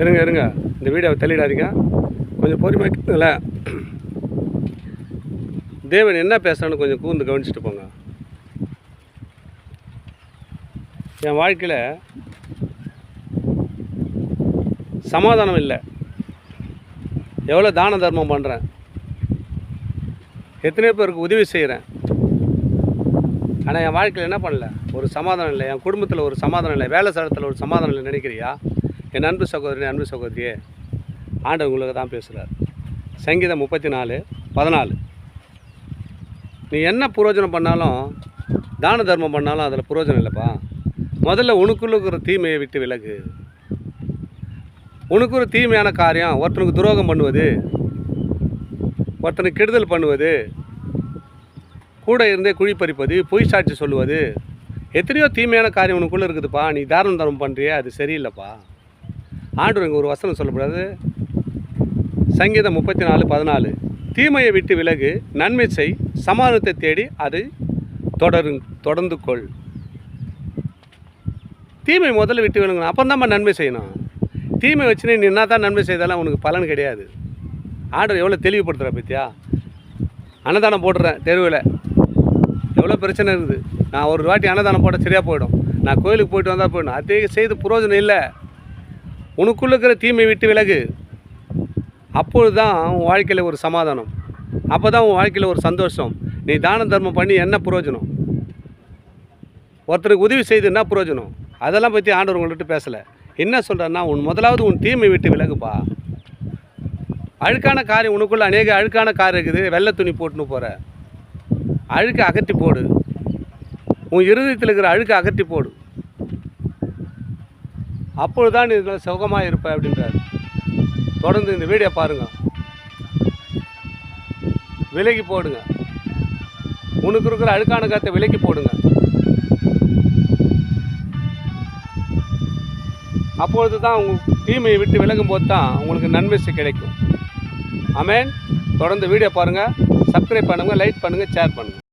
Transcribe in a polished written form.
இருங்க இருங்க, இந்த வீடியோவை தள்ளிடாதீங்க, கொஞ்சம் பொறுமையாக. தேவன் என்ன பேசுகிறான்னு கொஞ்சம் கூர்ந்து கவனிச்சுட்டு போங்க. என் வாழ்க்கையில் சமாதானம் இல்லை. எவ்வளோ தான தர்மம் பண்ணுறேன், எத்தனையோ பேருக்கு உதவி செய்கிறேன், ஆனால் என் வாழ்க்கையில் என்ன பண்ணல, ஒரு சமாதானம் இல்லை. என் குடும்பத்தில் ஒரு சமாதானம் இல்லை, வேலை ஸ்தலத்தில் ஒரு சமாதானம் இல்லை. நினைக்கிறியா? என் அன்பு சகோதரி, அன்பு சகோதரியே, ஆண்டவர் உங்களுக்கு தான் பேசுகிறார். சங்கீதம் 34:14. நீ என்ன புரோஜனம் பண்ணாலும், தான தர்மம் பண்ணாலும் அதில் புரோஜனம் இல்லைப்பா. முதல்ல உனக்குள்ள இருக்கிற தீமையை விட்டு விலகு. உனக்கு ஒரு தீமையான காரியம், ஒருத்தனுக்கு துரோகம் பண்ணுவது, ஒருத்தனுக்கு கெடுதல் பண்ணுவது, கூட இருந்தே குழி பறிப்பது, பொய் சாட்சி சொல்லுவது, எத்தனையோ தீமையான காரியம் உனக்குள்ளே இருக்குதுப்பா. நீ தானம் தர்மம் பண்ணுறியே, அது சரியில்லைப்பா. ஆண்டவர் இங்கே ஒரு வசனம் சொல்லக்கூடாது. சங்கீதம் 34:14. தீமையை விட்டு விலகு, நன்மை செய், சமாதானத்தை தேடி அதை தொடர்ந்து கொள். தீமை முதல்ல விட்டு விலங்கணும், அப்புறம் தான் நன்மை செய்யணும். தீமை வச்சுன்னு நீ என்ன தான் நன்மை செய்தாலும் உனக்கு பலன் கிடையாது. ஆண்டவர் எவ்வளோ தெளிவுபடுத்துகிற பற்றியா? அன்னதானம் போடுறேன் தெருவில், எவ்வளோ பிரச்சனை இருக்குது. நான் ஒரு வாட்டி அன்னதானம் போட சரியாக போயிடும், நான் கோயிலுக்கு போய்ட்டு வந்தால் போயிடும். அதே செய்து புரோஜனம் இல்லை. உனக்குள்ள இருக்கிற தீமை விட்டு விலகு. அப்பொழுது தான் உன் வாழ்க்கையில் ஒரு சமாதானம், அப்போ தான் உன் வாழ்க்கையில் ஒரு சந்தோஷம். நீ தான தர்மம் பண்ணி என்ன புரோஜனம்? ஒருத்தருக்கு உதவி செய்து என்ன புரோஜனம்? அதெல்லாம் பற்றி ஆண்டவர் உங்கள்கிட்ட பேசலை. என்ன சொல்கிறேன்னா, முதலாவது உன் தீமை விட்டு விலகுப்பா. அழுக்கான காரியம் உனக்குள்ளே அநேக அழுக்கான காரியம் இருக்குது. வெள்ளை துணி போட்டுன்னு போகிற, அழுக்கை அகற்றி போடு. உன் இருதயத்தில் இருக்கிற அழுக்கை அகற்றி போடு. அப்பொழுது தான் நீ இதில் சுகமாக இருப்ப அப்படின்றார். தொடர்ந்து இந்த வீடியோ பாருங்கள், விலகி போடுங்க. உனக்கு இருக்கிற அழுக்கான காற்றை விலக்கி போடுங்க. அப்பொழுது தான் உங்கள் தீமையை விட்டு விலகும் போது தான் உங்களுக்கு நன்மை கிடைக்கும். ஆமென். தொடர்ந்து வீடியோ பாருங்கள், சப்ஸ்கிரைப் பண்ணுங்கள், லைக் பண்ணுங்கள், ஷேர் பண்ணுங்கள்.